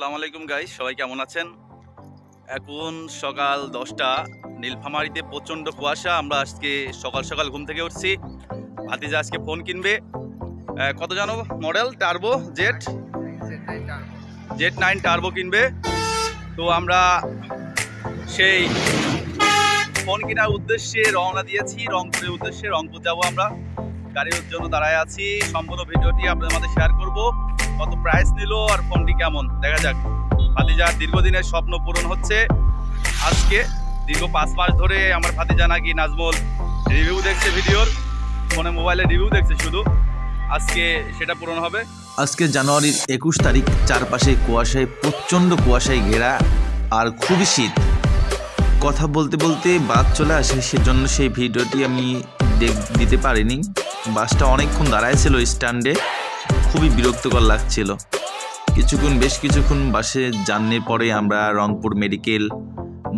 আসসালামু আলাইকুম গাইস, সবাই কেমন আছেন? এখন সকাল 10টা। নীলফামারীতে প্রচণ্ড কুয়াশা। আমরা আজকে সকাল সকাল ঘুম থেকে উঠছি। ভাতিজা আজকে ফোন কিনবে। কত জানো মডেল? টার্বো Z9 টার্বো কিনবে। তো আমরা সেই ফোন কেনার উদ্দেশ্যে রওনা দিয়েছি। রংপুরের উদ্দেশ্যে রংপুর যাবো আমরা। গাড়ির জন্য দাঁড়ায় আছি। সম্পূর্ণ ভিডিওটি আপনাদের মধ্যে শেয়ার করব। কত প্রাইস নিল আর ফোনটি কেমন, দেখা যাক। ভাতিজার দীর্ঘদিনের স্বপ্ন পূরণ হচ্ছে আজকে। দীর্ঘ 5 মাস ধরে আমার ভাতিজা নাকি নাজমুল রিভিউ দেখছে, ভিডিওর ফোনে মোবাইলে রিভিউ দেখছে শুধু। আজকে সেটা পূরণ হবে। আজকে জানুয়ারির 21 তারিখ। চারপাশে কুয়াশায়, প্রচণ্ড কুয়াশায় ঘেরা আর খুবই শীত। কথা বলতে বলতে বাস চলে আসে, সেজন্য সেই ভিডিওটি আমি দিতে পারিনি। বাসটা অনেকক্ষণ দাঁড়ায় ছিল স্ট্যান্ডে, খুবই বিরক্তকর লাগছিল। বেশ কিছুক্ষণ বাসে জার্নির পরে আমরা রংপুর মেডিকেল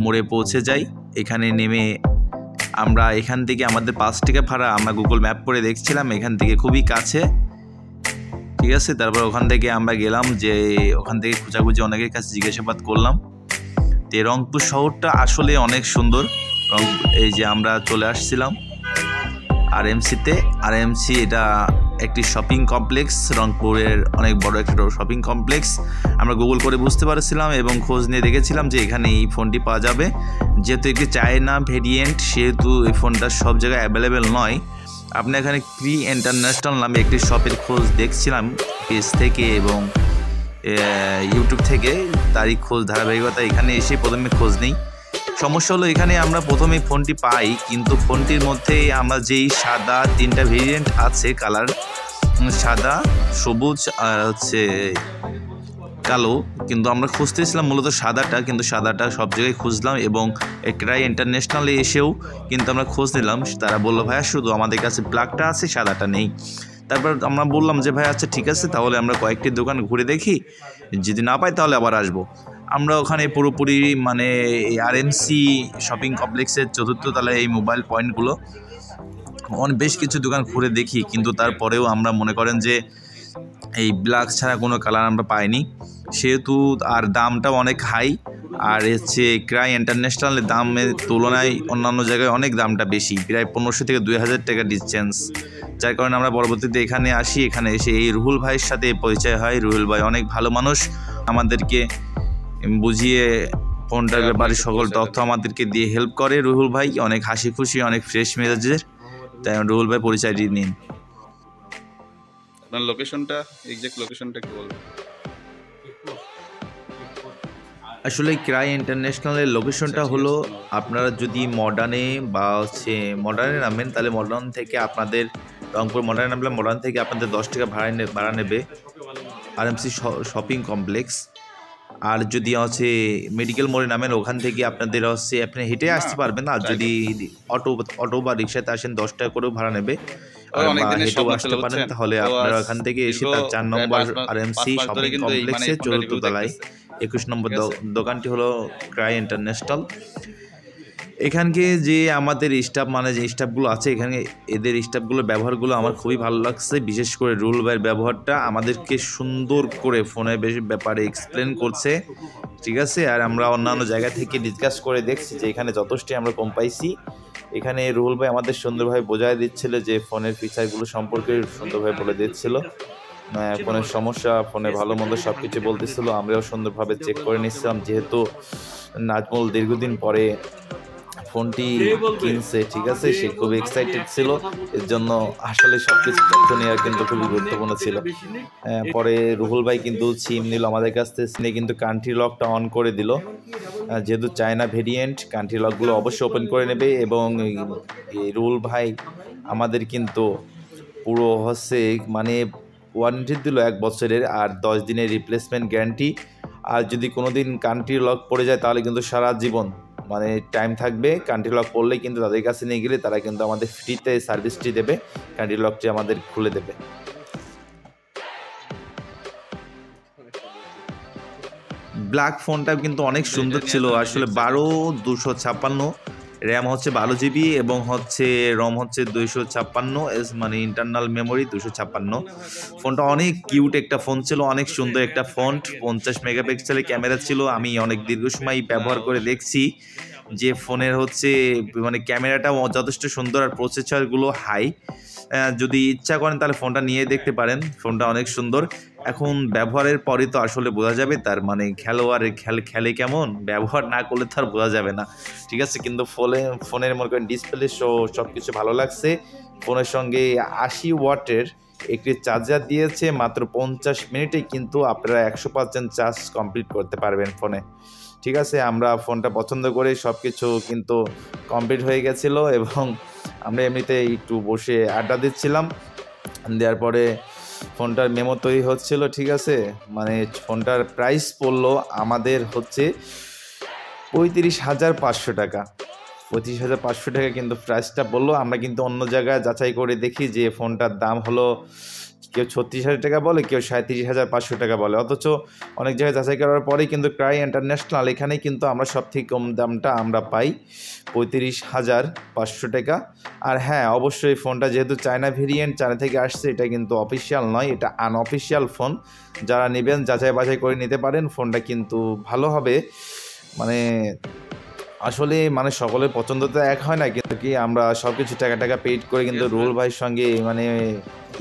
মোড়ে পৌঁছে যাই। এখানে নেমে আমরা এখান থেকে আমাদের 5 টাকা ভাড়া, আমরা গুগল ম্যাপ করে দেখছিলাম এখান থেকে খুবই কাছে, ঠিক আছে। তারপর ওখান থেকে আমরা গেলাম, যে ওখান থেকে খোঁজাখুঁজি অনেকের কাছে জিজ্ঞাসাবাদ করলাম। তো রংপুর শহরটা আসলে অনেক সুন্দর। এই যে আমরা চলে আসছিলাম আরএমসিতে। আরএমসি এটা একটি শপিং কমপ্লেক্স, রংপুরের অনেক বড় একটা শপিং কমপ্লেক্স। আমরা গুগল করে বুঝতে পারছিলাম এবং খোঁজ নিয়ে দেখেছিলাম যে এখানে এই ফোনটি পাওয়া যাবে। যেহেতু একটি চায়না ভেরিয়েন্ট, সেহেতু এই ফোনটা সব জায়গায় অ্যাভেলেবেল নয়। আপনি এখানে ক্রি ইন্টারন্যাশনাল নামে একটি শপের খোঁজ দেখছিলাম পেজ থেকে এবং ইউটিউব থেকে। তারই খোঁজ ধারাবাহিকতা এখানে এসে প্রথমে খোঁজ নেই। সমস্যা হলো এখানে আমরা প্রথমে ফোনটি পাই, কিন্তু ফোনটির মধ্যে আমরা যেই সাদা 3টা ভেরিয়েন্ট আছে কালার, সাদা, সবুজ আর হচ্ছে কালো, কিন্তু আমরা খুঁজতেছিলাম মূলত সাদাটা। কিন্তু সাদাটা সব জায়গায় খুঁজলাম এবং ক্রাই ইন্টারন্যাশনালে এসেও কিন্তু আমরা খোঁজ নিলাম। তারা বললো ভাইয়া শুধু আমাদের কাছে ব্ল্যাকটা আছে, সাদাটা নেই। তারপর আমরা বললাম যে ভাই আচ্ছা ঠিক আছে, তাহলে আমরা কয়েকটি দোকান ঘুরে দেখি, যদি না পাই তাহলে আবার আসবো। আমরা ওখানে পুরোপুরি মানে এই আরএমসি শপিং কমপ্লেক্সের 4র্থ তলায় এই মোবাইল পয়েন্টগুলো বেশ কিছু দোকান ঘুরে দেখি, কিন্তু তারপরেও আমরা মনে করেন যে এই ব্ল্যাক ছাড়া কোনো কালার আমরা পাইনি। সেহেতু আর দামটাও অনেক হাই। আর হচ্ছে ক্রাই ইন্টারন্যাশনালের দামের তুলনায় অন্যান্য জায়গায় অনেক দামটা বেশি, প্রায় 1500 থেকে 2000 টাকা ডিসটেন্স। যার কারণে আমরা পরবর্তীতে এখানে আসি। এখানে এসে এই রুহুল ভাইয়ের সাথে পরিচয় হয়। রুহুল ভাই অনেক ভালো মানুষ, আমাদেরকে বুঝিয়ে ফোনটার ব্যাপারে সকল তথ্য আমাদেরকে দিয়ে হেল্প করে। রুহুল ভাই অনেক হাসি খুশি, অনেক ফ্রেশ মেজাজের। তাই রুহুল ভাই পরিচয়টি নিন। আপনার লোকেশনটা, এক্সাক্ট লোকেশনটা কি বলবেন? আসলে ক্রাই ইন্টারন্যাশনালের লোকেশনটা হলো, আপনারা যদি মডার্নে বা মডার্নে নামেন তাহলে মডার্ন থেকে আপনাদের রংপুর মডার্নে নামলে মডার্ন থেকে আপনাদের 10 টাকা ভাড়া নেবে আরএমসি শপিং কমপ্লেক্স। আর যদি মেডিকেল মোড়ে নামেন, ওখান থেকে আপনাদের আপনি হেঁটে আসতে পারবেন। আর যদি অটো বা রিক্সাতে আসেন 10 টাকা করেও ভাড়া নেবে, হেঁটেও আসতে পারেন। তাহলে আপনারা ওখান থেকে এসে তার 4 নম্বর আরএমসি শপিং কমপ্লেক্সের 4র্থ তলায় 21 নম্বর দোকানটি হলো ক্রাই ইন্টারন্যাশনাল। এখানকে যে আমাদের স্টাফ, মানে যে স্টাফগুলো আছে এখানে, এদের স্টাফগুলোর ব্যবহারগুলো আমার খুবই ভালো লাগছে। বিশেষ করে রুহুল ভাইয়ের ব্যবহারটা আমাদেরকে সুন্দর করে ফোনের ব্যাপারে এক্সপ্লেন করছে, ঠিক আছে। আর আমরা অন্যান্য জায়গা থেকে ডিসকাস করে দেখছি যে এখানে যথেষ্টই আমরা কম পাইছি। এখানে রুহুল ভাই আমাদের সুন্দরভাবে বোঝায় দিচ্ছিল যে ফোনের ফিচারগুলো সম্পর্কে সুন্দরভাবে বলে দিচ্ছিল। ফোনের সমস্যা, ফোনে ভালো মন্দ সব কিছু বলতেছিল। আমরাও সুন্দরভাবে চেক করে নিচ্ছিলাম, যেহেতু নাজমুল দীর্ঘদিন পরে ফোনটি কিনছে, ঠিক আছে। সে খুব এক্সাইটেড ছিল, এর জন্য আসলে সবকিছু তথ্য নেওয়া কিন্তু খুবই গুরুত্বপূর্ণ ছিল। পরে রুহুল ভাই কিন্তু সিম নিল আমাদের কাছ থেকে, কিন্তু কান্ট্রি লকটা অন করে দিল। যেহেতু চায়না ভেরিয়েন্ট, কান্ট্রি লকগুলো অবশ্যই ওপেন করে নেবে। এবং রুহুল ভাই আমাদের কিন্তু পুরো মানে ওয়ারেন্টি দিল 1 বছরের, আর 10 দিনের রিপ্লেসমেন্ট গ্যারান্টি। আর যদি কোনো দিন কান্ট্রি লক পড়ে যায় তাহলে কিন্তু সারা জীবন মানে টাইম থাকবে। কান্ট্রি লক পড়লে কিন্তু তাদের কাছে নিয়ে গেলে তারা কিন্তু আমাদের ফ্রিতে সার্ভিসটি দেবে, কান্ট্রি লকটি আমাদের খুলে দেবে। ব্ল্যাক ফোনটা কিন্তু অনেক সুন্দর ছিল। আসলে 12256 র্যাম হচ্ছে 12 GB এবং হচ্ছে রম হচ্ছে 256, মানে ইন্টারনাল মেমোরি 256। ফোনটা অনেক কিউট একটা ফোন ছিল, অনেক সুন্দর একটা ফন্ট, 50 মেগাপিক্সেলের ক্যামেরা ছিল। আমি অনেক দীর্ঘ সময় ব্যবহার করে দেখছি যে ফোনের হচ্ছে মানে ক্যামেরাটাও যথেষ্ট সুন্দর আর প্রসেসরগুলো হাই। যদি ইচ্ছা করেন তাহলে ফোনটা নিয়ে দেখতে পারেন, ফোনটা অনেক সুন্দর। এখন ব্যবহারের পরই তো আসলে বোঝা যাবে তার মানে খেলোয়াড়ের খেলে কেমন, ব্যবহার না করলে তো আর বোঝা যাবে না, ঠিক আছে। কিন্তু ফোনের মনে করেন ডিসপ্লে সব কিছু ভালো লাগছে। ফোনের সঙ্গে 80 ওয়াটের একটি চার্জার দিয়েছে, মাত্র 50 মিনিটেই কিন্তু আপনারা 100% চার্জ কমপ্লিট করতে পারবেন ফোনে, ঠিক আছে। আমরা ফোনটা পছন্দ করে সব কিছু কিন্তু কমপ্লিট হয়ে গেছিলো এবং আমরা এমনিতে একটু বসে আড্ডা দিচ্ছিলাম, দেওয়ার পরে ফোনটার মেমো তৈরি হচ্ছিল, ঠিক আছে। মানে ফোনটার প্রাইস পড়লো আমাদের হচ্ছে 35,500 টাকা, 35,500 টাকা কিন্তু প্রাইসটা বললো। আমরা কিন্তু অন্য জায়গায় যাচাই করে দেখি যে ফোনটার দাম হলো কেউ 36,000 টাকা বলে, কেউ 37,500 টাকা বলে, অথচ অনেক জায়গায় যাচাই করার পরেই কিন্তু ক্রাই ইন্টারন্যাশনাল এখানেই কিন্তু আমরা সব থেকে কম দামটা আমরা পাই 35,500 টাকা। আর হ্যাঁ, অবশ্যই ফোনটা যেহেতু চায়না ভেরিয়েন্ট, চায়না থেকে আসছে, এটা কিন্তু অফিসিয়াল নয়, এটা আনঅফিসিয়াল ফোন। যারা নেবেন যাচাই বাছাই করে নিতে পারেন, ফোনটা কিন্তু ভালো হবে। মানে আসলে মানে সকলের পছন্দ তো এক হয় না, কিন্তু কি আমরা সব কিছু টাকা পেইড করে কিন্তু রুল ভাইয়ের সঙ্গে মানে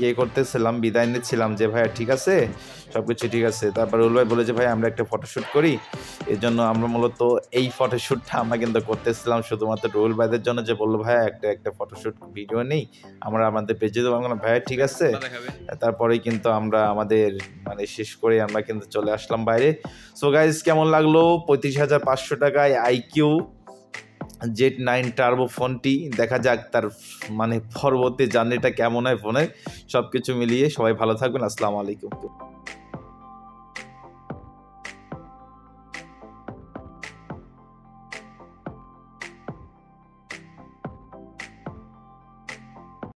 ইয়ে করতেছিলাম, বিদায় নিচ্ছিলাম যে ভাইয়া ঠিক আছে, সব কিছু ঠিক আছে। তারপর রুল ভাই বলে যে ভাই আমরা একটা ফটোশ্যুট করি, এর জন্য আমরা মূলত এই ফটোশ্যুটটা আমরা কিন্তু করতেছিলাম শুধুমাত্র রুল ভাইদের জন্য, যে বললো ভাইয়া একটা ফটোশ্যুট ভিডিও নেই, আমরা আমাদের পেজে দেবো। আমরা ভাইয়া ঠিক আছে। তারপরেই কিন্তু আমরা আমাদের মানে শেষ করে আমরা কিন্তু চলে আসলাম বাইরে। সো গাইজ, কেমন লাগলো 35,500 টাকায় IQ Z9 টার্বো ফোনটি? দেখা যাক তার মানে পরবর্তী জার্নিটা কেমন হয় ফোনের। সব কিছু মিলিয়ে সবাই ভালো থাকবেন, আসসালামু আলাইকুম।